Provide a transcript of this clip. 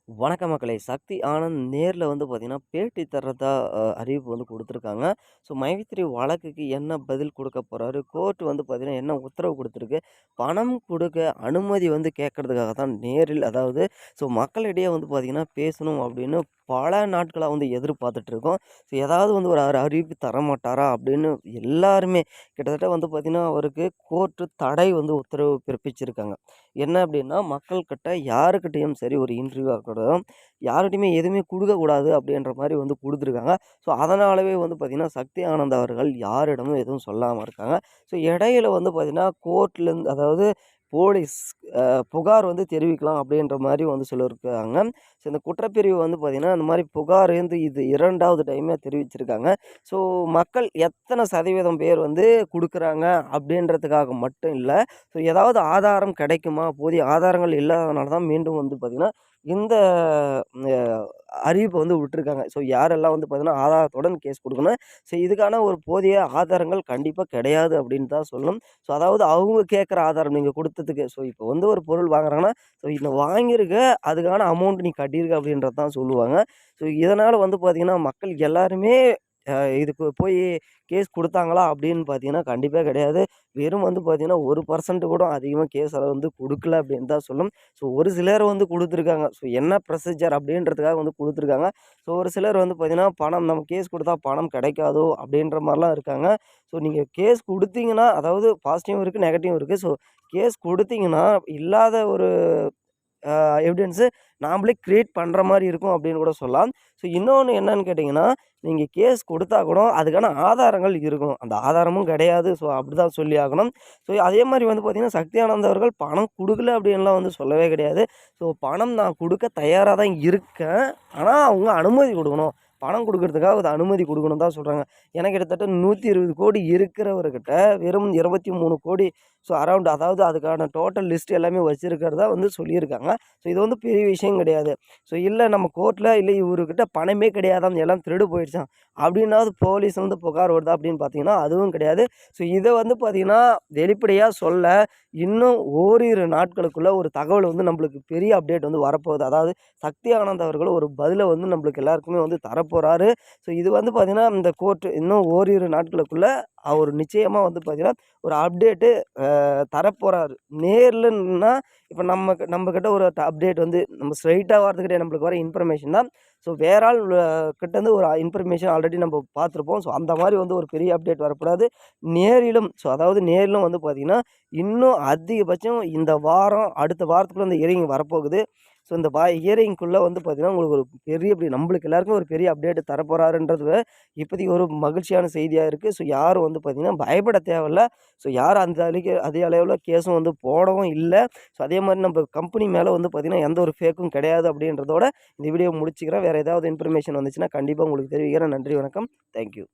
வணக்கம் மக்களே! சக்தி ஆனந்த் நேர்ல வந்து பார்த்தீங்கன்னா, பேட்டி தர்றதா அறிவிப்பு வந்து குடுத்துருக்காங்க. ஸோ மைவித்திரி வழக்குக்கு என்ன பதில் குடுக்க போறாரு? கோர்ட் வந்து பார்த்தீங்கன்னா, என்ன உத்தரவு குடுத்துருக்கு? பணம் குடுக்க அனுமதி வந்து கேட்கறதுக்காக தான் நேரில் அதாவது மக்களிடையே வந்து பார்த்தீங்கன்னா, பேசணும் அப்படின்னு பல நாட்களா வந்து எதிர்பார்த்துட்டு இருக்கோம். ஏதாவது வந்து ஒரு அறிவிப்பு தரமாட்டாரா? அப்படின்னு எல்லாருமே கிட்டத்தட்ட வந்து பார்த்தீங்கன்னா, அவருக்கு கோர்ட் தடை வந்து உத்தரவு பிறப்பிச்சிருக்காங்க. என்ன அப்படின்னா, மக்கள் கிட்ட யாருக்கிட்டயும் சரி ஒரு இன்டர்வியூவா இருக்கட்டும், யார்கிட்டயுமே எதுவுமே குடுக்கக்கூடாது அப்படின்ற மாரி வந்து குடுத்துருக்காங்க. அதனாலவே வந்து பார்த்தீங்கன்னா, சக்தி ஆனந்த் அவர்கள் யாரிடமும் எதுவும் சொல்லாம இருக்காங்க. இடையில வந்து பார்த்தீங்கன்னா, கோர்ட்லேருந்து அதாவது போலீஸ் புகார் வந்து தெரிவிக்கலாம் அப்படின்ற மாரி வந்து சொல்லியிருக்காங்க. இந்த குற்றப்பிரிவு வந்து பார்த்தீங்கன்னா, இந்த மாரி புகார் வந்து இது 2வது டைமே தெரிவிச்சிருக்காங்க. ஸோ மக்கள் எத்தன சதவீதம் பேர் வந்து குடுக்குறாங்க அப்படின்றதுக்காக மட்டும் இல்ல. ஏதாவது ஆதாரம் கிடைக்குமா? போதிய ஆதாரங்கள் இல்லாதனால தான் மீண்டும் வந்து பார்த்தீங்கன்னா, இந்த அ அறிவிப்ப வந்து விட்டுருக்காங்க. யாரெல்லாம் வந்து பார்த்தீங்கன்னா, ஆதாரத்துடன் கேஸ் குடுக்கணும். இதுக்கான ஒரு போதிய ஆதாரங்கள் கண்டிப்பா கிடையாது அப்படின்னு தான் சொல்லணும். அதாவது அவங்க கேட்குற ஆதாரம் நீங்க குடுத்ததுக்கு இப்போ வந்து ஒரு பொருள் வாங்குறாங்கன்னா, இத வாங்கியிருக்க, அதுக்கான அமௌண்ட் நீ கட்டியிருக்க அப்படின்றது தான் சொல்லுவாங்க. இதனால வந்து பார்த்தீங்கன்னா, மக்கள் எல்லாருமே இதுக்கு போயி கேஸ் குடுத்தாங்களா அப்படின்னு பார்த்தீங்கன்னா, கண்டிப்பா கிடையாது. வெறும் வந்து பார்த்தீங்கன்னா, 1% கூட அதிகமா கேஸ் வந்து குடுக்கல அப்படின்னு தான் சொல்லணும். ஒரு சிலர் வந்து குடுத்துருக்காங்க. என்ன ப்ரொசீஜர் அப்படின்றதுக்காக வந்து குடுத்துருக்காங்க. ஒரு சிலர் வந்து பார்த்தீங்கன்னா, பணம் நம்ம கேஸ் குடுத்தா பணம் கிடைக்காதோ அப்படின்ற மாரிலாம் இருக்காங்க. நீங்க கேஸ் குடுத்தீங்கன்னா, அதாவது பாசிட்டிவும் இருக்கு, நெகட்டிவும் இருக்கு. கேஸ் குடுத்தீங்கன்னா, இல்லாத ஒரு எவிடன்ஸு நாமளே கிரியேட் பண்ற மாரி இருக்கும் அப்படின்னு கூட சொல்லலாம். இன்னொன்னு என்னன்னு கேட்டீங்கன்னா, நீங்க கேஸ் குடுத்தா கூட அதுக்கான ஆதாரங்கள் இருக்கணும். அந்த ஆதாரமும் கிடையாது. அப்படிதான் சொல்லி ஆகணும். அதே மாரி வந்து பார்த்தீங்கன்னா, சக்தி ஆனந்த் அவர்கள் பணம் குடுக்கல அப்படின்லாம் வந்து சொல்லவே கிடையாது. பணம் நான் குடுக்க தயாரா தான் இருக்கேன். ஆனா அவங்க அனுமதி குடுக்கணும். பணம் குடுக்கறதுக்காக ஒரு அனுமதி குடுக்கணும்னு தான் சொல்றாங்க. ஏன்னா கிட்டத்தட்ட 120,00,00,000 இருக்கிறவர்கிட்ட வெறும் 23,00,00,000 அரவுண்ட் அதாவது அதுக்கான டோட்டல் லிஸ்ட் எல்லாமே வச்சிருக்கிறதா வந்து சொல்லியிருக்காங்க. இது வந்து பெரிய விஷயம் கிடையாது. இல்ல நம்ம கோர்ட்ல இல்ல இவருகிட்ட பணமே கிடையாதாம், எல்லாம் திருடு போயிடுச்சாம். அப்படின்னாவது போலீஸ் வந்து புகார் வருதா அப்படின்னு பார்த்தீங்கன்னா, அதுவும் கிடையாது. இத வந்து பார்த்தீங்கன்னா, வெளிப்படையா சொல்ல இன்னும் ஓரிரு நாட்களுக்குள்ள ஒரு தகவல் வந்து நம்மளுக்கு பெரிய அப்டேட் வந்து வரப்போகுது. அதாவது சக்தி ஆனந்த் அவர்கள் ஒரு பதில வந்து நம்மளுக்கு எல்லாருக்குமே வந்து தரப்போறாரு. இது வந்து பார்த்தீங்கன்னா, இந்த கோர்ட் இன்னும் ஓரிரு நாட்களுக்குள்ள அவரு நிச்சயமா வந்து பார்த்தீங்கன்னா, ஒரு அப்டேட்டு தரப்போறாரு. நேர்லன்னா இப்ப நம்மகிட்ட ஒரு அப்டேட் வந்து நம்ம ஸ்ட்ரெயிட்டா வரது கிடையாது. நம்மளுக்கு வர இன்ஃபர்மேஷன் தான். வேற ஆள் கிட்டேருந்து ஒரு இன்ஃபர்மேஷன் ஆல்ரெடி நம்ம பார்த்துருப்போம். அந்த மாரி வந்து ஒரு பெரிய அப்டேட் வரக்கூடாது. நேரிலும் அதாவது நேரிலும் வந்து பார்த்தீங்கன்னா, இன்னும் அதிகபட்சம் இந்த வாரம், அடுத்த வாரத்துக்குள்ள இந்த ஹியரிங் வரப்போகுது. இந்த ஹியரிங்குள்ள வந்து பார்த்தீங்கன்னா, உங்களுக்கு ஒரு பெரிய நம்மளுக்கு எல்லாருக்கும் ஒரு பெரிய அப்டேட் தரப்போறாருன்றது இப்போதைக்கு ஒரு மகிழ்ச்சியான செய்தியா இருக்கு. யாரும் வந்து பார்த்தீங்கன்னா, பயப்பட தேவையில்ல. யாரும் அந்த அதே அளவுல கேஸும் வந்து போடவும் இல்ல. அதே மாரி நம்ம கம்பெனி மேல வந்து பார்த்தீங்கன்னா, எந்த ஒரு ஃபேக்கும் கிடையாது அப்படின்றதோட இந்த வீடியோ முடிச்சுக்கிறேன். வேற ஏதாவது இன்ஃபர்மேஷன் வந்துச்சுன்னா கண்டிப்பா உங்களுக்கு தெரிவிக்கிறேன். நன்றி, வணக்கம். Thank you.